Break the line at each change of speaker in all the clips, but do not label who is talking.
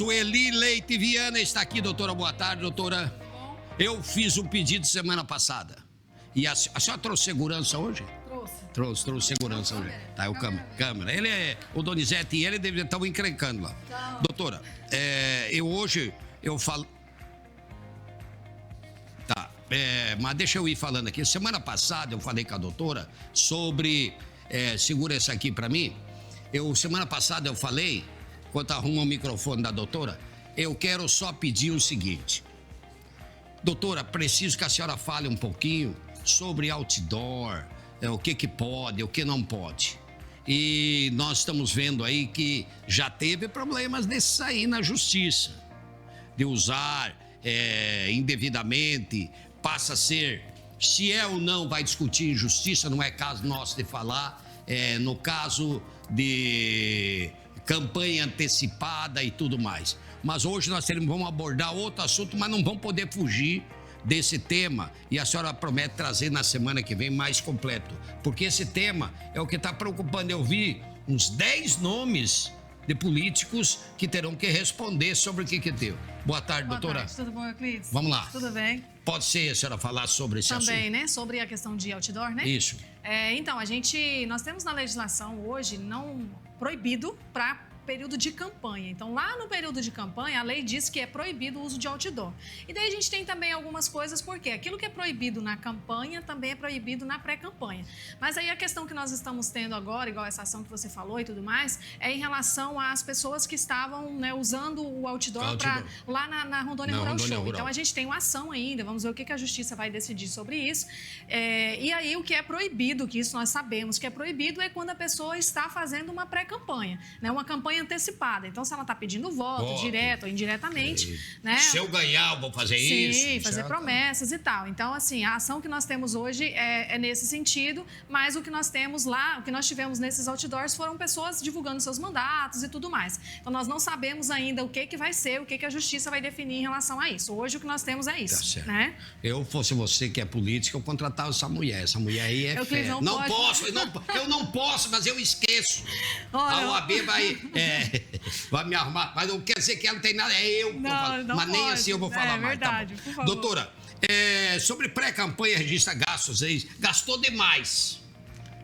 Sueli Leite Viana está aqui, doutora. Boa tarde, doutora. Eu fiz um pedido semana passada. E a senhora trouxe segurança hoje? Trouxe segurança hoje. Tá, o câmera. Ele é, o Donizete e ele devem estar encrencando lá. Não. Doutora, eu falo... Tá, mas deixa eu ir falando aqui. Semana passada eu falei com a doutora sobre... segura essa aqui pra mim. Semana passada eu falei, enquanto arruma o microfone da doutora, eu quero só pedir o seguinte. Doutora, preciso que a senhora fale um pouquinho sobre outdoor, o que pode, o que não pode. E nós estamos vendo aí que já teve problemas desses aí na justiça, de usar indevidamente, passa a ser, se é ou não, vai discutir em justiça, não é caso nosso de falar, no caso de campanha antecipada e tudo mais. Mas hoje nós vamos abordar outro assunto, mas não vamos poder fugir desse tema. E a senhora promete trazer na semana que vem mais completo. Porque esse tema é o que está preocupando. Eu vi uns 10 nomes de políticos que terão que responder sobre o que deu. Boa tarde, doutora.
Boa tarde, tudo bom, Euclides?
Vamos lá.
Tudo bem?
Pode ser a senhora falar sobre esse assunto?
Também, né? Sobre a questão de outdoor, né?
Isso.
Então, nós temos na legislação hoje não proibido para período de campanha. Então, lá no período de campanha, a lei diz que é proibido o uso de outdoor. E daí a gente tem também algumas coisas, porque aquilo que é proibido na campanha também é proibido na pré-campanha. Mas aí a questão que nós estamos tendo agora, igual essa ação que você falou e tudo mais, é em relação às pessoas que estavam, né, usando o outdoor lá na Rondônia Rural Show. Então, a gente tem uma ação ainda, vamos ver o que a justiça vai decidir sobre isso. E aí, o que é proibido, que isso nós sabemos que é proibido, é quando a pessoa está fazendo uma pré-campanha, né, uma campanha antecipada. Então, se ela está pedindo voto, direto ou indiretamente, né?
Se eu ganhar, eu vou fazer isso.
Sim, fazer promessas e tal. Então, assim, a ação que nós temos hoje é nesse sentido, mas o que nós temos lá, o que nós tivemos nesses outdoors foram pessoas divulgando seus mandatos e tudo mais. Então, nós não sabemos ainda o que vai ser, o que a justiça vai definir em relação a isso. Hoje, o que nós temos é isso,
tá,
né?
Eu fosse você que é política, eu contratava essa mulher. Essa mulher aí é fé. Eu não posso, mas eu esqueço.
Olha,
a OAB vai me arrumar, mas não quer dizer que ela não tem nada, é eu que
não
mas nem
pode.
assim eu vou falar mais.
Verdade,
tá
por favor.
Doutora, sobre pré-campanha, registra gastos aí, gastou demais.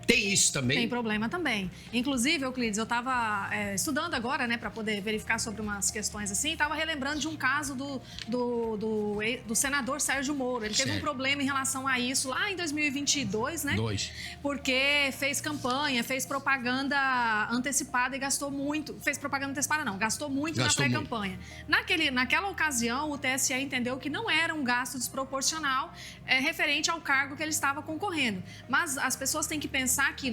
Tem isso também?
Tem problema também. Inclusive, Euclides, eu estava estudando agora, né, para poder verificar sobre umas questões assim, estava relembrando de um caso do senador Sérgio Moro. Ele teve um problema em relação a isso lá em 2022, né? Porque fez campanha, fez propaganda antecipada e gastou muito. Fez propaganda antecipada não, gastou muito na pré-campanha. Naquela ocasião, o TSE entendeu que não era um gasto desproporcional referente ao cargo que ele estava concorrendo. Mas as pessoas têm que pensar que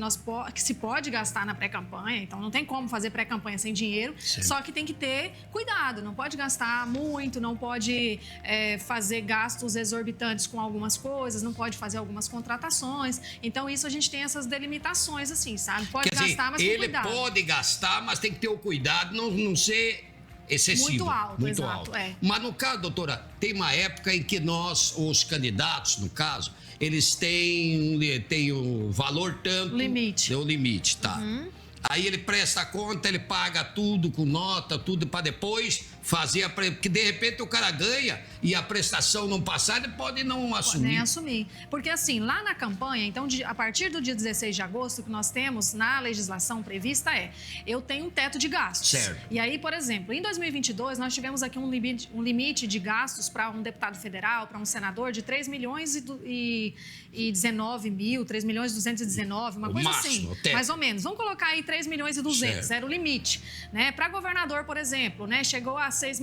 se pode gastar na pré-campanha, então não tem como fazer pré-campanha sem dinheiro, só que tem que ter cuidado, não pode gastar muito, não pode fazer gastos exorbitantes com algumas coisas, não pode fazer algumas contratações, então isso a gente tem essas delimitações assim, sabe? Pode gastar, mas com cuidado.
Ele pode gastar, mas tem que ter o cuidado, não ser excessivo.
Muito alto, exato.
Mas no caso, doutora, tem uma época em que nós, os candidatos, no caso, eles têm o valor tanto...
Limite.
O limite, tá. Aí ele presta a conta, ele paga tudo com nota, tudo para depois fazer porque de repente o cara ganha e a prestação não passar, ele pode não assumir.
Nem assumir. Porque assim, lá na campanha, então a partir do dia 16 de agosto, o que nós temos na legislação prevista eu tenho um teto de gastos.
Certo.
E aí, por exemplo, em 2022, nós tivemos aqui um limite de gastos para um deputado federal, para um senador, de 3 milhões e 19 mil, 3 milhões e 219, uma coisa assim. Mais ou menos. Vamos colocar aí 3 milhões e 200, era o limite. Né? Para governador, por exemplo, né? Chegou a 5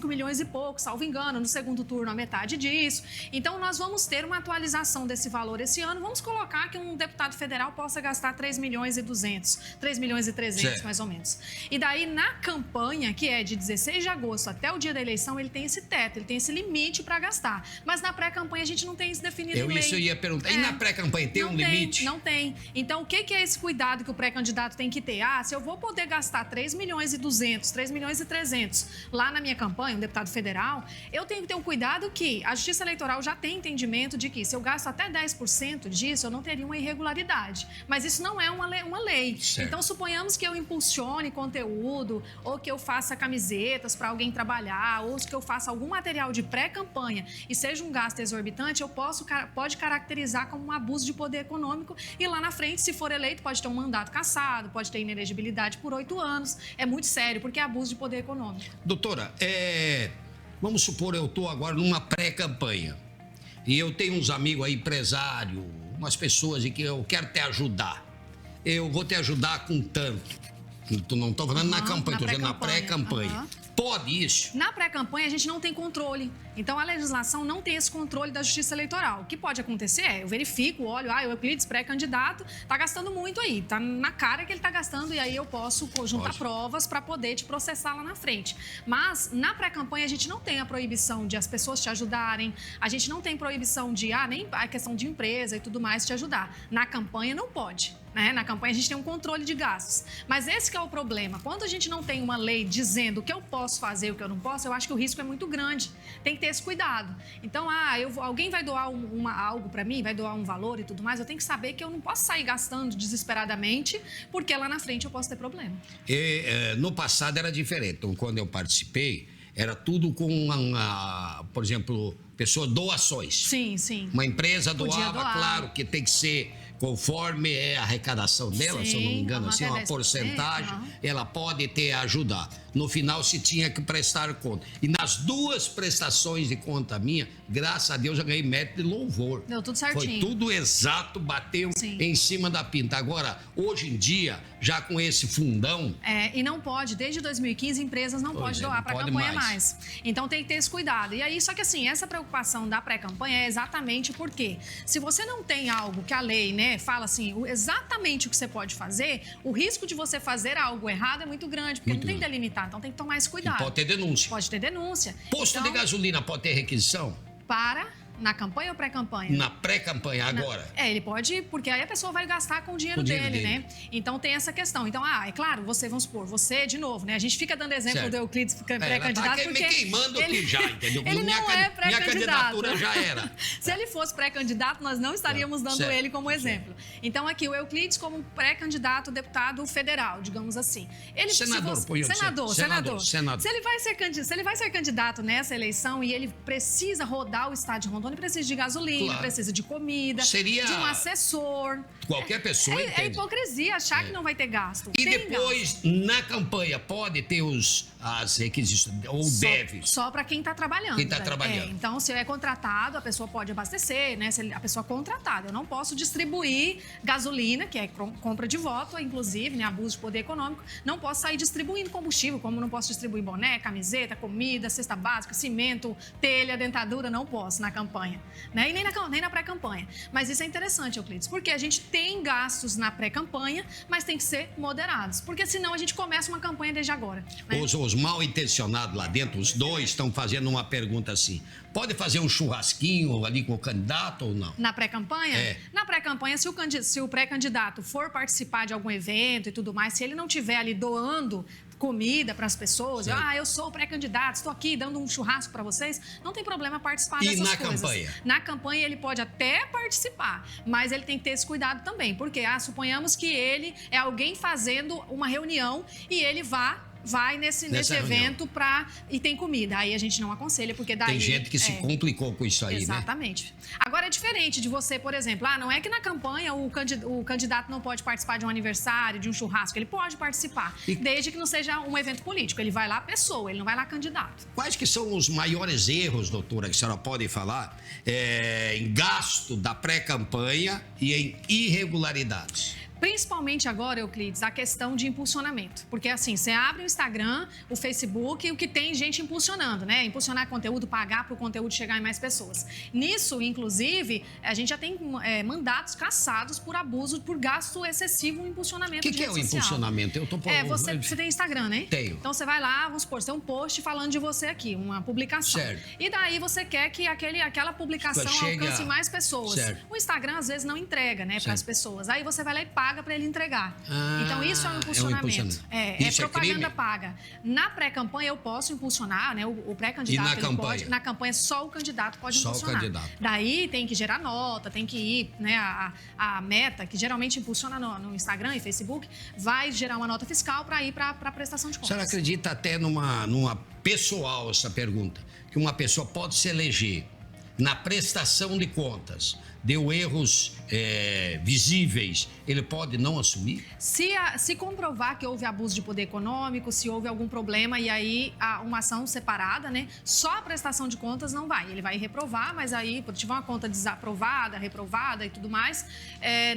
milhões e pouco, salvo engano, no segundo turno a metade disso. Então, nós vamos ter uma atualização desse valor esse ano. Vamos colocar que um deputado federal possa gastar 3 milhões e 200, 3 milhões e 300, mais ou menos. E daí, na campanha, que é de 16 de agosto até o dia da eleição, ele tem esse teto, ele tem esse limite para gastar. Mas na pré-campanha, a gente não tem isso definido em lei.
Isso eu ia perguntar. E na pré-campanha tem um limite?
Não tem. Então, o que é esse cuidado que o pré-candidato tem tem que ter? Se eu vou poder gastar 3 milhões e 200, 3 milhões e 300 lá na minha campanha, um deputado federal, eu tenho que ter um cuidado que a Justiça Eleitoral já tem entendimento de que se eu gasto até 10% disso, eu não teria uma irregularidade. Mas isso não é uma lei.
Certo.
Então, suponhamos que eu impulsione conteúdo, ou que eu faça camisetas para alguém trabalhar, ou que eu faça algum material de pré-campanha e seja um gasto exorbitante, pode caracterizar como um abuso de poder econômico e lá na frente, se for eleito, pode ter um mandato cassado, pode ter inelegibilidade por 8 anos. É muito sério, porque é abuso de poder econômico.
Doutora, vamos supor, eu estou agora numa pré-campanha e eu tenho uns amigos aí, empresário, umas pessoas em que eu quero te ajudar. Eu vou te ajudar com tanto. Não estou falando na campanha, estou dizendo na pré-campanha. Pode isso?
Na pré-campanha, a gente não tem controle. Então, a legislação não tem esse controle da Justiça Eleitoral. O que pode acontecer eu verifico, olho, o Euclides, pré-candidato, está gastando muito aí. Está na cara que ele está gastando e aí eu posso juntar provas para poder te processar lá na frente. Mas, na pré-campanha, a gente não tem a proibição de as pessoas te ajudarem, a gente não tem proibição de, nem a questão de empresa e tudo mais te ajudar. Na campanha, não pode. Na campanha a gente tem um controle de gastos. Mas esse que é o problema. Quando a gente não tem uma lei dizendo o que eu posso fazer e o que eu não posso, eu acho que o risco é muito grande. Tem que ter esse cuidado. Então, alguém vai doar algo para mim, vai doar um valor e tudo mais, eu tenho que saber que eu não posso sair gastando desesperadamente, porque lá na frente eu posso ter problema.
No passado era diferente. Então, quando eu participei, era tudo com, por exemplo, doações.
Sim, sim.
Uma empresa doava, claro que tem que ser conforme é a arrecadação dela, se eu não me engano, assim, uma porcentagem, ela pode ter a ajudar. No final, se tinha que prestar conta. E nas 2 prestações de conta minha, graças a Deus, eu ganhei mérito de louvor.
Deu tudo certinho.
Foi tudo exato, bateu em cima da pinta. Agora, hoje em dia, já com esse fundão...
E não pode, desde 2015, empresas não podem doar para a campanha mais. Então, tem que ter esse cuidado. E aí, só que assim, essa preocupação da pré-campanha é exatamente porque se você não tem algo que a lei, fala assim, exatamente o que você pode fazer, o risco de você fazer algo errado é muito grande, porque não tem delimitar. Então, tem que tomar esse cuidado.
E pode ter denúncia.
Pode ter denúncia.
Posto de gasolina pode ter requisição?
Na campanha ou pré-campanha?
Na pré-campanha, agora.
Ele pode, porque aí a pessoa vai gastar com o dinheiro dele, né? Então tem essa questão. Então, é claro, vamos supor, você, de novo, né? A gente fica dando exemplo do Euclides pré-candidato
tá
porque...
me queimando aqui já, entendeu?
Ele não é pré-candidato.
Minha candidatura já era.
Se ele fosse pré-candidato, nós não estaríamos dando ele como exemplo. Então, aqui, o Euclides como pré-candidato deputado federal, digamos assim. Senador. Se ele vai ser candidato nessa eleição e ele precisa rodar o estado de Rondônia, precisa de gasolina, precisa de comida, de um assessor.
Qualquer pessoa entende.
É hipocrisia achar que não vai ter gasto.
E depois, na campanha, pode ter as requisições, ou deve?
Só para quem está trabalhando.
Quem está trabalhando.
Então, se é contratado, a pessoa pode abastecer, né? Se a pessoa é contratada. Eu não posso distribuir gasolina, que é compra de voto, inclusive, né? Abuso de poder econômico. Não posso sair distribuindo combustível, como não posso distribuir boné, camiseta, comida, cesta básica, cimento, telha, dentadura, não posso na campanha. Né? E nem na pré-campanha. Mas isso é interessante, Euclides, porque a gente tem gastos na pré-campanha, mas tem que ser moderados. Porque senão a gente começa uma campanha desde agora. Né?
Os mal intencionados lá dentro, os dois, estão fazendo uma pergunta assim: pode fazer um churrasquinho ali com o candidato ou não?
Na pré-campanha? Na pré-campanha, se o pré-candidato for participar de algum evento e tudo mais, se ele não estiver ali doando comida para as pessoas, eu sou pré-candidato, estou aqui dando um churrasco para vocês, não tem problema participar dessas coisas. E na campanha? Na campanha ele pode até participar, mas ele tem que ter esse cuidado também, porque suponhamos que ele é alguém fazendo uma reunião e ele vai nesse evento e tem comida. Aí a gente não aconselha, porque daí...
Tem gente que se complicou com isso aí,
Exatamente. Né? Agora é diferente de você, por exemplo, não é que na campanha o candidato não pode participar de um aniversário, de um churrasco, ele pode participar, desde que não seja um evento político. Ele vai lá pessoa, ele não vai lá candidato.
Quais que são os maiores erros, doutora, que a senhora pode falar, em gasto da pré-campanha e em irregularidades?
Principalmente agora, Euclides, a questão de impulsionamento. Porque assim, você abre o Instagram, o Facebook, o que tem gente impulsionando, né? Impulsionar conteúdo, pagar para o conteúdo chegar em mais pessoas. Nisso, inclusive, a gente já tem mandatos cassados por abuso, por gasto excessivo no impulsionamento de rede social.
O que é o impulsionamento? Eu tô
você tem Instagram, né?
Tenho.
Então você vai lá, vamos supor, você tem um post falando de você aqui, uma publicação.
Certo.
E daí você quer que aquela publicação alcance mais pessoas.
Certo.
O Instagram, às vezes, não entrega, né, para as pessoas. Aí você vai lá e paga paga para ele entregar. Então, isso é um impulsionamento. É propaganda paga. Na pré-campanha, eu posso impulsionar, né? O pré-candidato, ele pode. Na campanha, só o candidato pode impulsionar. Daí tem que gerar nota, tem que ir, né? A Meta, que geralmente impulsiona no Instagram e Facebook, vai gerar uma nota fiscal para ir para a prestação de contas.
A senhora acredita até numa pessoal essa pergunta, que uma pessoa pode se eleger na prestação de contas, deu erros visíveis, ele pode não assumir?
Se comprovar que houve abuso de poder econômico, se houve algum problema e aí uma ação separada, né? Só a prestação de contas não vai. Ele vai reprovar, mas aí, se tiver uma conta desaprovada, reprovada e tudo mais,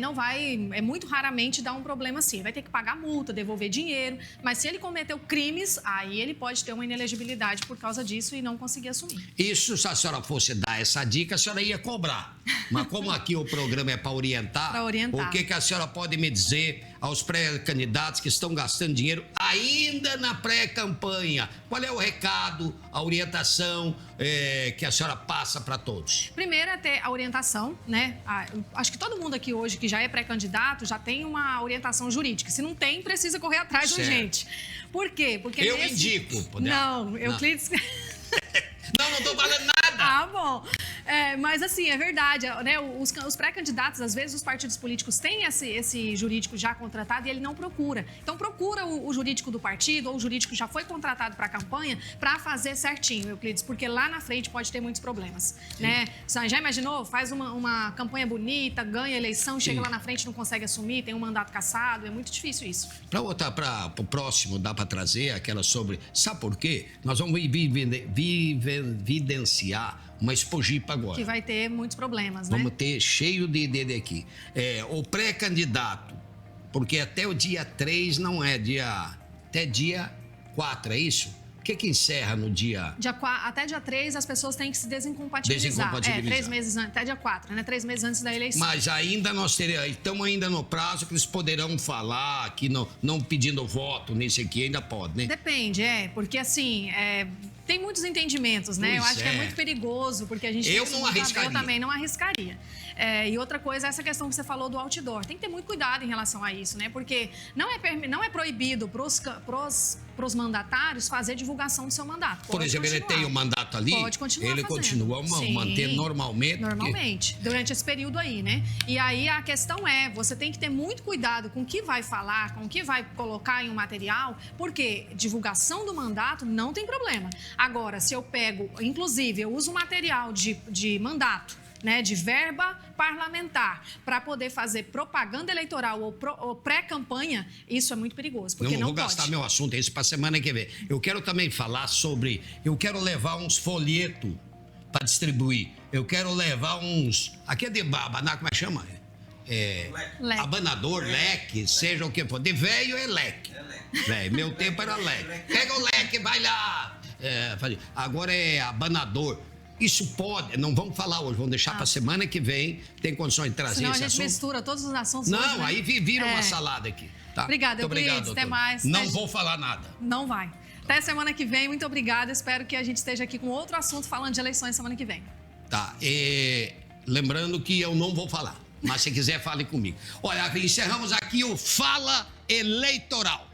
não vai, muito raramente dar um problema assim. Ele vai ter que pagar multa, devolver dinheiro, mas se ele cometeu crimes, aí ele pode ter uma inelegibilidade por causa disso e não conseguir assumir.
Isso, se a senhora fosse dar essa dica, a senhora ia cobrar. Mas como aqui o programa é para orientar, o que a senhora pode me dizer aos pré-candidatos que estão gastando dinheiro ainda na pré-campanha? Qual é o recado, a orientação que a senhora passa para todos?
Primeiro é ter a orientação, né? Acho que todo mundo aqui hoje que já é pré-candidato já tem uma orientação jurídica. Se não tem, precisa correr atrás de gente. Por quê? Porque
eu indico.
Não, Euclides...
Não tô falando nada.
Bom. Mas assim, é verdade, né? Os pré-candidatos, às vezes, os partidos políticos têm esse jurídico já contratado e ele não procura. Então, procura o jurídico do partido ou o jurídico que já foi contratado para a campanha para fazer certinho, Euclides, porque lá na frente pode ter muitos problemas, né? Já imaginou? Faz uma campanha bonita, ganha a eleição, chega lá na frente, não consegue assumir, tem um mandato cassado, é muito difícil isso.
Para voltar para o próximo, dá para trazer aquela sobre... Sabe por quê? Nós vamos evidenciar uma Expogipa agora.
Que vai ter muitos problemas, né?
Vamos ter cheio de aqui. O pré-candidato, porque até o dia 3 não é até dia 4, é isso? O que encerra no dia...
Até dia 3 as pessoas têm que se desincompatibilizar. 3 meses antes, até dia 4, né? 3 meses antes da eleição.
Mas ainda estamos ainda no prazo que eles poderão falar que não pedindo voto nesse aqui, ainda pode, né?
Depende, porque assim... Tem muitos entendimentos, né? Eu acho que é muito perigoso, porque a gente...
Eu não arriscaria.
Eu também não arriscaria. E outra coisa, essa questão que você falou do outdoor. Tem que ter muito cuidado em relação a isso, né? Porque não é proibido pros mandatários fazer divulgação do seu mandato.
Por exemplo, ele tem o mandato ali,
pode continuar
ele
fazendo.
Continua mantendo normalmente.
Normalmente, durante esse período aí, né? E aí a questão você tem que ter muito cuidado com o que vai falar, com o que vai colocar em um material, porque divulgação do mandato não tem problema. Agora, se eu pego, inclusive, eu uso material de mandato, né, de verba parlamentar para poder fazer propaganda eleitoral ou pré-campanha, isso é muito perigoso, porque não
vou gastar meu assunto esse para semana que vem. Eu quero também falar sobre... Eu quero levar uns folhetos para distribuir. Eu quero levar uns... Aqui é de babaná, como é que chama? Abanador, leque, seja o que for. De velho é leque. Meu tempo era leque. Pega o leque, vai lá. Agora é abanador. Isso pode, não vamos falar hoje, vamos deixar para semana que vem, tem condições de trazer
senão
esse
assunto. Senão a gente mistura todos os assuntos.
Não,
hoje, né?
Aí vira uma salada aqui. Tá?
Obrigada, Euclides, até mais.
Não vou falar nada.
Não vai. Até semana que vem, muito obrigada, espero que a gente esteja aqui com outro assunto falando de eleições semana que vem.
Tá, lembrando que eu não vou falar, mas se quiser fale comigo. Olha, encerramos aqui o Fala Eleitoral.